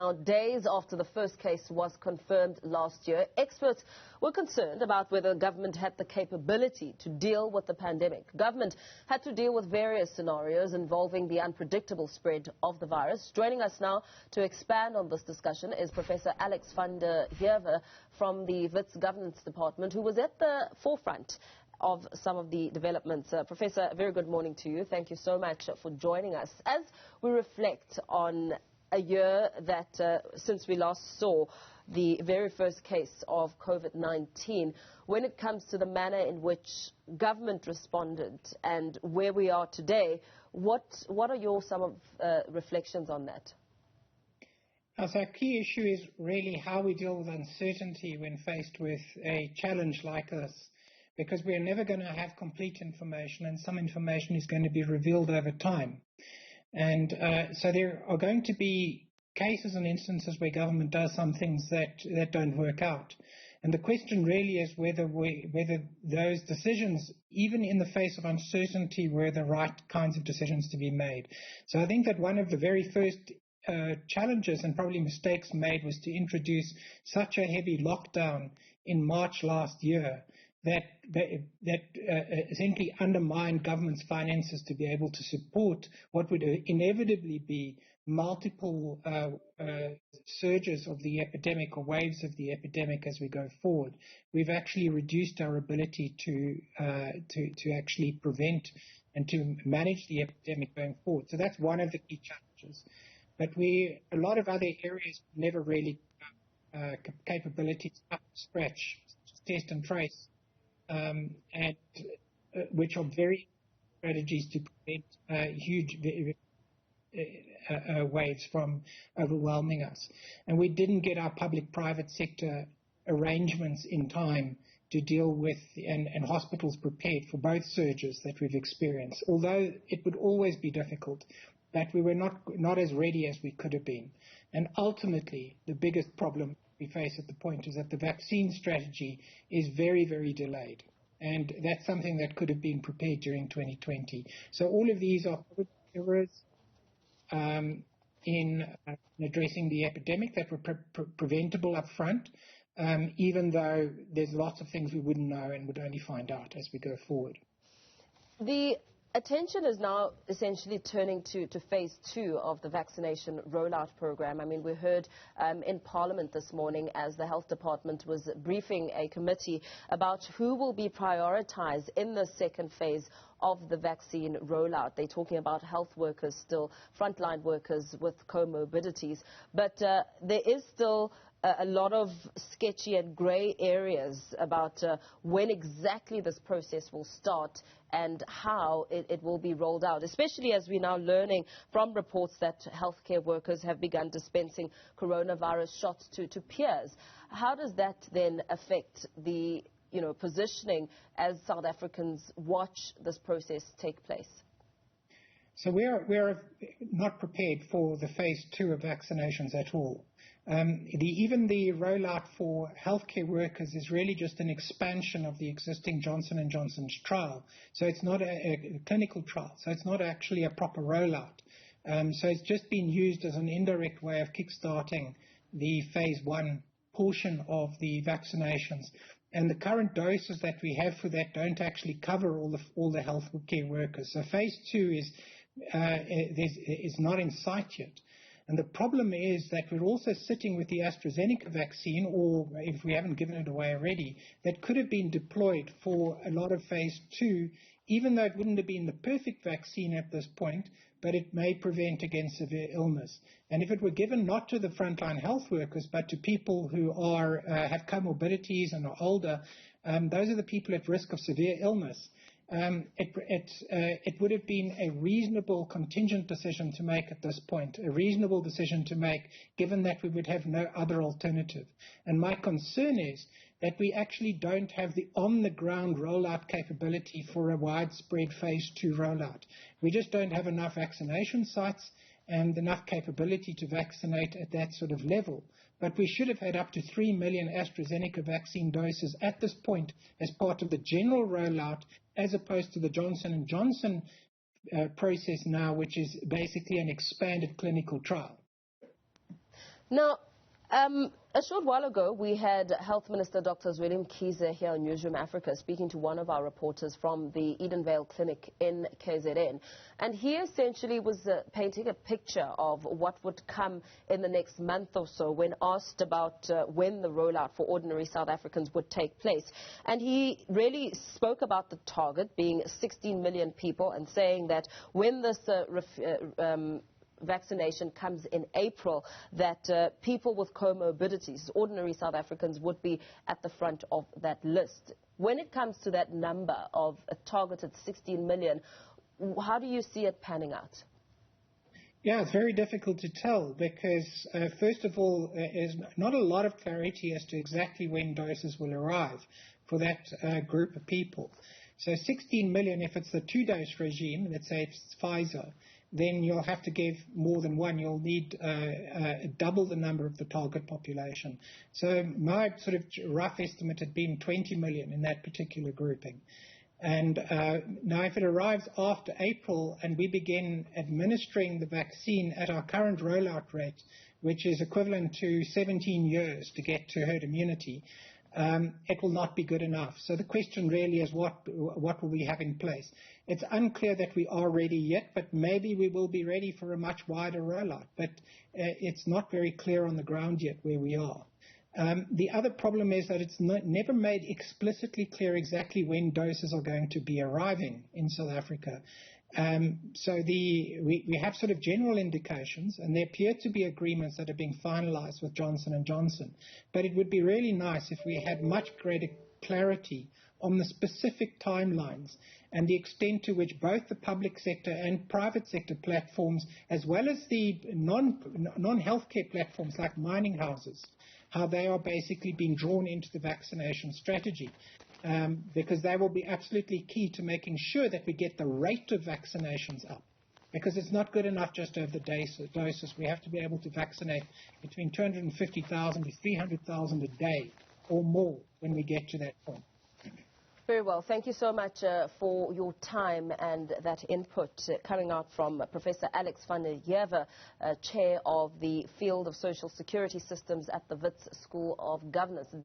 Now, days after the first case was confirmed last year, experts were concerned about whether government had the capability to deal with the pandemic. Government had to deal with various scenarios involving the unpredictable spread of the virus. Joining us now to expand on this discussion is Professor Alex van der Heever from the Wits Governance Department, who was at the forefront of some of the developments. Professor, a very good morning to you. Thank you so much for joining us. As we reflect on a year that since we last saw the very first case of COVID-19, when it comes to the manner in which government responded and where we are today, what are your some of reflections on that? So our key issue is really how we deal with uncertainty when faced with a challenge like this, because we are never going to have complete information, and some information is going to be revealed over time. And so there are going to be cases and instances where government does some things that don't work out. And the question really is whether those decisions, even in the face of uncertainty, were the right kinds of decisions to be made. So I think that one of the very first challenges and probably mistakes made was to introduce such a heavy lockdown in March last year that essentially undermined government's finances to be able to support what would inevitably be multiple surges of the epidemic or waves of the epidemic as we go forward. We've actually reduced our ability to actually prevent and to manage the epidemic going forward. So that's one of the key challenges. But a lot of other areas never really capabilities up to scratch, test and trace. And which are very strategies to prevent huge waves from overwhelming us. And we didn't get our public-private sector arrangements in time to deal with and hospitals prepared for both surges that we've experienced, although it would always be difficult, that we were not as ready as we could have been. And ultimately, the biggest problem we face at the point is that the vaccine strategy is very, very delayed. And that's something that could have been prepared during 2020. So all of these are errors in addressing the epidemic that were preventable up front, even though there's lots of things we wouldn't know and would only find out as we go forward. The attention is now essentially turning to phase 2 of the vaccination rollout program. I mean, we heard in Parliament this morning as the Health Department was briefing a committee about who will be prioritized in the second phase of the vaccine rollout. They're talking about health workers still, frontline workers with comorbidities. But there is still a lot of sketchy and grey areas about when exactly this process will start and how it will be rolled out, especially as we're now learning from reports that healthcare workers have begun dispensing coronavirus shots to peers. How does that then affect the positioning as South Africans watch this process take place? So we're not prepared for the phase 2 of vaccinations at all. Even the rollout for healthcare workers is really just an expansion of the existing Johnson & Johnson's trial. So it's not a clinical trial. So it's not actually a proper rollout. So it's just been used as an indirect way of kickstarting the phase 1 portion of the vaccinations. And the current doses that we have for that don't actually cover all the healthcare workers. So phase 2 is not in sight yet. And the problem is that we're also sitting with the AstraZeneca vaccine, or if we haven't given it away already, that could have been deployed for a lot of phase 2, even though it wouldn't have been the perfect vaccine at this point, but it may prevent against severe illness. And if it were given not to the frontline health workers, but to people who have comorbidities and are older, those are the people at risk of severe illness. It would have been a reasonable contingent decision to make at this point, a reasonable decision to make, given that we would have no other alternative. And my concern is that we actually don't have the on-the-ground rollout capability for a widespread phase 2 rollout. We just don't have enough vaccination sites and enough capability to vaccinate at that sort of level. But we should have had up to 3 million AstraZeneca vaccine doses at this point as part of the general rollout, as opposed to the Johnson & Johnson process now, which is basically an expanded clinical trial. Now, a short while ago, we had Health Minister Dr. Zweli Mkhize here on Newsroom Africa speaking to one of our reporters from the Edenvale Clinic in KZN. And he essentially was painting a picture of what would come in the next month or so when asked about when the rollout for ordinary South Africans would take place. And he really spoke about the target being 16 million people and saying that when this vaccination comes in April, that people with comorbidities, ordinary South Africans, would be at the front of that list. When it comes to that number of a targeted 16 million, how do you see it panning out? Yeah, it's very difficult to tell because, first of all, there's not a lot of clarity as to exactly when doses will arrive for that group of people. So 16 million, if it's the 2-dose regime, let's say it's Pfizer, then you'll have to give more than one. You'll need double the number of the target population. So my sort of rough estimate had been 20 million in that particular grouping. And now if it arrives after April and we begin administering the vaccine at our current rollout rate, which is equivalent to 17 years to get to herd immunity, it will not be good enough. So the question really is what will we have in place? It's unclear that we are ready yet, but maybe we will be ready for a much wider rollout. But it's not very clear on the ground yet where we are. The other problem is that it's never made explicitly clear exactly when doses are going to be arriving in South Africa. So we have sort of general indications, and there appear to be agreements that are being finalized with Johnson & Johnson. But it would be really nice if we had much greater clarity on the specific timelines and the extent to which both the public sector and private sector platforms, as well as the non-healthcare platforms like mining houses, how they are basically being drawn into the vaccination strategy. Because they will be absolutely key to making sure that we get the rate of vaccinations up. Because it's not good enough just to have the doses. We have to be able to vaccinate between 250,000 to 300,000 a day or more when we get to that point. Very well. Thank you so much for your time and that input coming out from Professor Alex van der Heever, Chair of the Field of Social Security Systems at the Wits School of Governance.